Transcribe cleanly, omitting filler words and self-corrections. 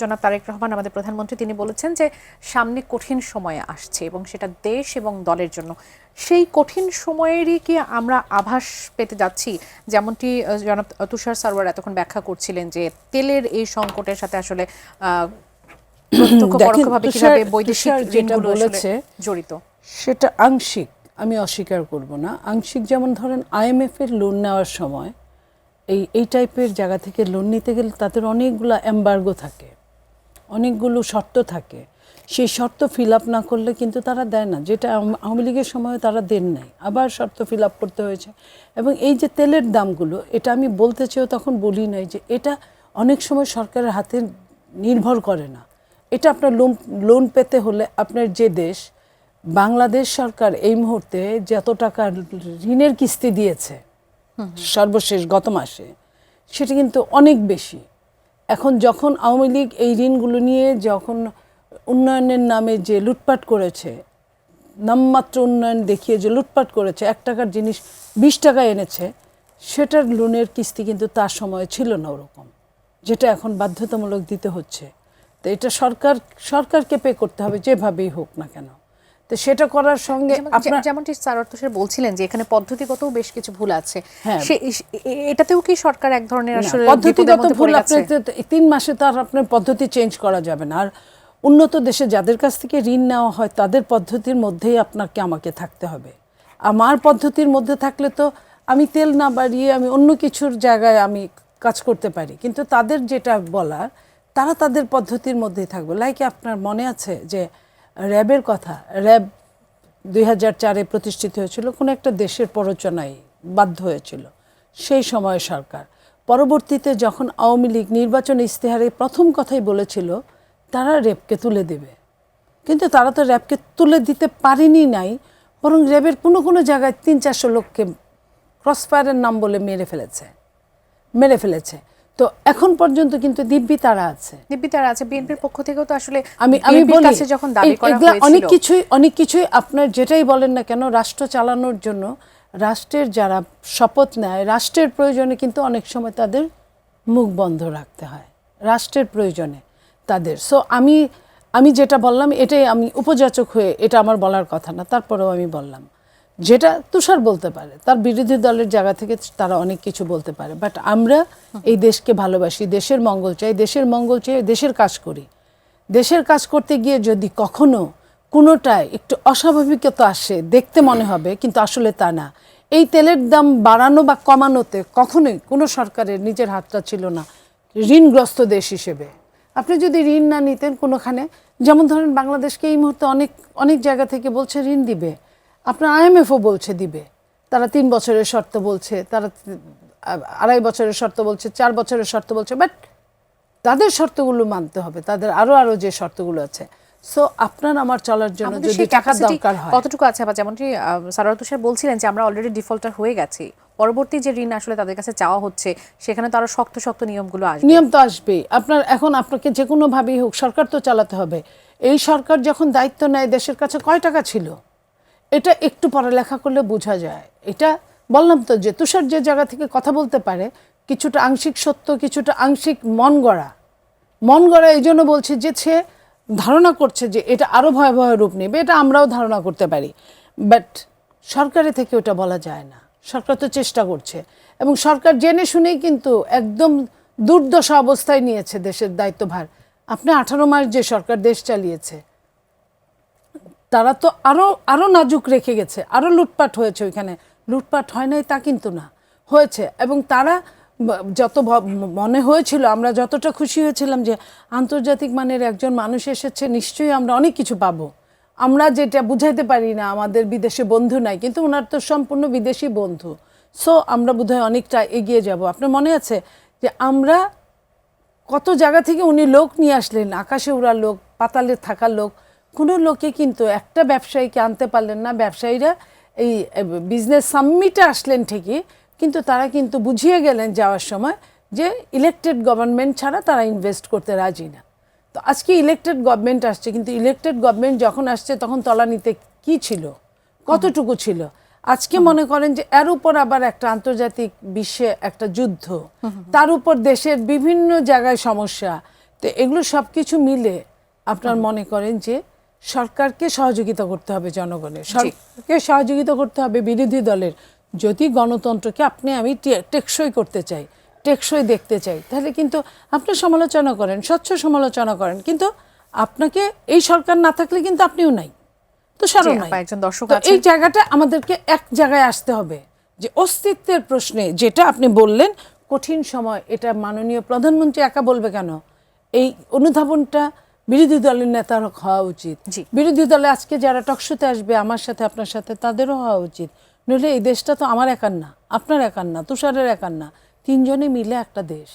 জনাব তারেক রহমান আমাদের প্রধানমন্ত্রী তিনি বলেছেন যে সামনে কঠিন সময় আসছে এবং সেটা দেশ এবং দলের জন্য। সেই কঠিন সময়েরই কি আমরা আভাস পেতে যাচ্ছি? যেমনটি জনাব তুষার সারওয়ার এতক্ষণ ব্যাখ্যা করছিলেন যে তেলের এই সংকটের সাথে আসলে প্রত্যক্ষ পরোক্ষভাবে কিভাবে বৈদেশিক ঋণগুলো বলেছে জড়িত, সেটা আংশিক, আমি অস্বীকার করব না। আংশিক যেমন ধরেন IMF এর লোন নেওয়ার সময় এই টাইপের জায়গা থেকে লোন নিতে গেলে তাদের অনেকগুলো এমবার্গো থাকে, অনেকগুলো শর্ত থাকে। সেই শর্ত ফিল আপ না করলে কিন্তু তারা দেয় না, যেটা আওয়ামী লীগের সময় তারা দেন নাই, আবার শর্ত ফিল আপ করতে হয়েছে। এবং এই যে তেলের দামগুলো, এটা আমি বলতে চেয়েও তখন বলি নাই যে এটা অনেক সময় সরকারের হাতে নির্ভর করে না। এটা আপনার লোন পেতে হলে আপনার যে দেশ, বাংলাদেশ সরকার এই মুহূর্তে যত টাকা ঋণের কিস্তি দিয়েছে সর্বশেষ গত মাসে, সেটা কিন্তু অনেক বেশি। এখন যখন আওয়ামী লীগ এই ঋণগুলো নিয়ে যখন উন্নয়নের নামে যে লুটপাট করেছে, নামমাত্র উন্নয়ন দেখিয়ে যে লুটপাট করেছে, 1 টাকার জিনিস 20 টাকা এনেছে, সেটার লোনের কিস্তি কিন্তু তার সময় ছিল না ওরকম, যেটা এখন বাধ্যতামূলক দিতে হচ্ছে। তো এটা সরকারকে পে করতে হবে যেভাবেই হোক না কেন। তো সেটা করার সঙ্গে যেমনটি স্যার তুষার বলছিলেন যে এখানে পদ্ধতিগত বেশ কিছু ভুল আছে, এটাতেও কি সরকার এক ধরনের আসলে পদ্ধতিগত ভুল? আপনি 3 মাসে তো আর আপনার পদ্ধতি চেঞ্জ করা যাবে না। আর উন্নত দেশে যাদের কাছ থেকে ঋণ নেওয়া হয় তাদের পদ্ধতির মধ্যেই আপনাকে আমাকে থাকতে হবে। আমার পদ্ধতির মধ্যে থাকলে তো আমি তেল না বাড়িয়ে আমি অন্য কিছুর জায়গায় আমি কাজ করতে পারি, কিন্তু তাদের যেটা বলার তারা তাদের পদ্ধতির মধ্যেই থাকবে। লাইক আপনার মনে আছে যে র্যাবের কথা, র্যাব 2004-এ প্রতিষ্ঠিত হয়েছিল, কোনো একটা দেশের প্ররোচনায় বাধ্য হয়েছিল সেই সময় সরকার। পরবর্তীতে যখন আওয়ামী লীগ নির্বাচন ইশতেহারে প্রথম কথাই বলেছিল তারা র্যাবকে তুলে দেবে, কিন্তু তারা তো র্যাবকে তুলে দিতে পারেনি নাই, বরং র্যাবের কোনো জায়গায় 300-400 লোককে ক্রসফায়ারের নাম বলে মেরে ফেলেছে। তো এখন পর্যন্ত কিন্তু দিব্যি তারা আছে। বিএনপির পক্ষ থেকেও তো আসলে আমি বলি যখন দাবি করা হয়েছিল অনেক কিছুই আপনার যেটাই বলেন না কেন, রাষ্ট্র চালানোর জন্য রাষ্ট্রের যারা শপথ নেয়, রাষ্ট্রের প্রয়োজনে কিন্তু অনেক সময় তাদের মুখ বন্ধ রাখতে হয়, রাষ্ট্রের প্রয়োজনে তাদের। সো আমি যেটা বললাম এটাই আমি উপযাচক হয়ে, এটা আমার বলার কথা না, তারপরেও আমি বললাম। যেটা তুষার বলতে পারে, তার বিরোধী দলের জায়গা থেকে তারা অনেক কিছু বলতে পারে, বাট আমরা এই দেশকে ভালোবাসি, দেশের মঙ্গল চাই, দেশের মঙ্গল চাই, দেশের কাজ করি। দেশের কাজ করতে গিয়ে যদি কখনো কোনোটায় একটু অস্বাভাবিকতা আসে দেখতে মনে হবে, কিন্তু আসলে তা না। এই তেলের দাম বাড়ানো বা কমানোতে কখনোই কোনো সরকারের নিজের হাতটা ছিল না ঋণগ্রস্ত দেশ হিসেবে। আপনি যদি ঋণ না নিতেন কোনোখানে, যেমন ধরেন বাংলাদেশকে এই মুহূর্তে অনেক জায়গা থেকে বলছে ঋণ দিবে, আপনার IMFও বলছে দিবে, তারা 3 বছরের শর্ত বলছে, তারা 2.5 বছরের শর্ত বলছে, 4 বছরের শর্ত বলছে, বাট তাদের শর্তগুলো মানতে হবে, তাদের আরো যে শর্তগুলো আছে। সো আপনার আমার চলার জন্য যদি টাকা দরকার হয় কতটুকু আছে, আবার যেমনটি সারওয়ার তুষার বলছিলেন যে আমরা অলরেডি ডিফল্টার হয়ে গেছি, পরবর্তী যে ঋণ আসলে তাদের কাছে চাওয়া হচ্ছে সেখানে তো আরো শক্ত নিয়মগুলো আসবে। নিয়ম তো আসবেই। আপনাকে যে কোনোভাবেই হোক সরকার তো চালাতে হবে। এই সরকার যখন দায়িত্ব নেয় দেশের কাছে কয় টাকা ছিল, এটা একটু পড়ালেখা করলে বোঝা যায়। এটা বললাম তো যে তুষার যে জায়গা থেকে কথা বলতে পারে, কিছুটা আংশিক সত্য, কিছুটা আংশিক মন গড়া। এই জন্য বলছি যে সে ধারণা করছে যে এটা আরো ভয়াবহ রূপ নেবে, এটা আমরাও ধারণা করতে পারি, বাট সরকারের থেকে ওটা বলা যায় না। সরকার তো চেষ্টা করছে, এবং সরকার জেনে শুনেই কিন্তু একদম দুর্দশা অবস্থায় নিয়েছে দেশের দায়িত্বভার। আপনি 18 মাস যে সরকার দেশ চালিয়েছে, তারা তো আরো নাজুক রেখে গেছে, আরো লুটপাট হয়েছে। ওইখানে লুটপাট হয় নাই তা কিন্তু না, হয়েছে। এবং তারা যত মনে হয়েছিল, আমরা যতটা খুশি হয়েছিলাম যে আন্তর্জাতিক মানের একজন মানুষ এসেছে, নিশ্চয়ই আমরা অনেক কিছু পাবো, আমরা যেটা বুঝাইতে পারি না, আমাদের বিদেশে বন্ধু নাই, কিন্তু ওনার তো সম্পূর্ণ বিদেশি বন্ধু। সো আমরা বোধহয় অনেকটা এগিয়ে যাব। আপনার মনে আছে যে আমরা কত জায়গা থেকে উনি লোক নিয়ে আসলেন, আকাশে উড়া লোক, পাতালে থাকা লোক, কোনো লোকে কিন্তু একটা ব্যবসায়ীকে আনতে পারলেন না। ব্যবসায়ীরা এই বিজনেস সামিটে আসলেন ঠিকই, কিন্তু তারা কিন্তু বুঝিয়ে গেলেন যাওয়ার সময় যে ইলেকটেড গভর্নমেন্ট ছাড়া তারা ইনভেস্ট করতে রাজি না। তো আজকে ইলেকটেড গভর্নমেন্ট আসছে, কিন্তু ইলেকটেড গভর্নমেন্ট যখন আসছে তখন তলানিতে কি ছিল, কতটুকু ছিল। আজকে মনে করেন যে এর উপর আবার একটা আন্তর্জাতিক বিশ্বে একটা যুদ্ধ, তার উপর দেশের বিভিন্ন জায়গায় সমস্যা, তো এগুলো সব কিছু মিলে আপনার মনে করেন যে সরকারকে সহযোগিতা করতে হবে জনগণের, সরকারকে সহযোগিতা করতে হবে বিরোধী দলের। যদি গণতন্ত্রকে আমি টেকসই করতে চাই, টেকসই দেখতে চাই, তাহলে কিন্তু আপনি সমালোচনা করেন, স্বচ্ছ সমালোচনা করেন, কিন্তু আপনাকে এই সরকার না থাকলে কিন্তু আপনিও নাই, তো সারও নাই। একজন দর্শক তো এই জায়গাটা আমাদেরকে এক জায়গায় আসতে হবে যে অস্তিত্বের প্রশ্নে, যেটা আপনি বললেন কঠিন সময়, এটা মাননীয় প্রধানমন্ত্রী একা বলবে কেন? এই অনুধাবনটা বিরোধী দলের নেতার হওয়া উচিত। বিরোধী দলে আজকে যারা টকশোতে আসবে আমার সাথে আপনার সাথে, তাদেরও হওয়া উচিত। নইলে এই দেশটা তো আমার একার না, আপনার একার না, তুষারের একার না, তিনজনে মিলে একটা দেশ।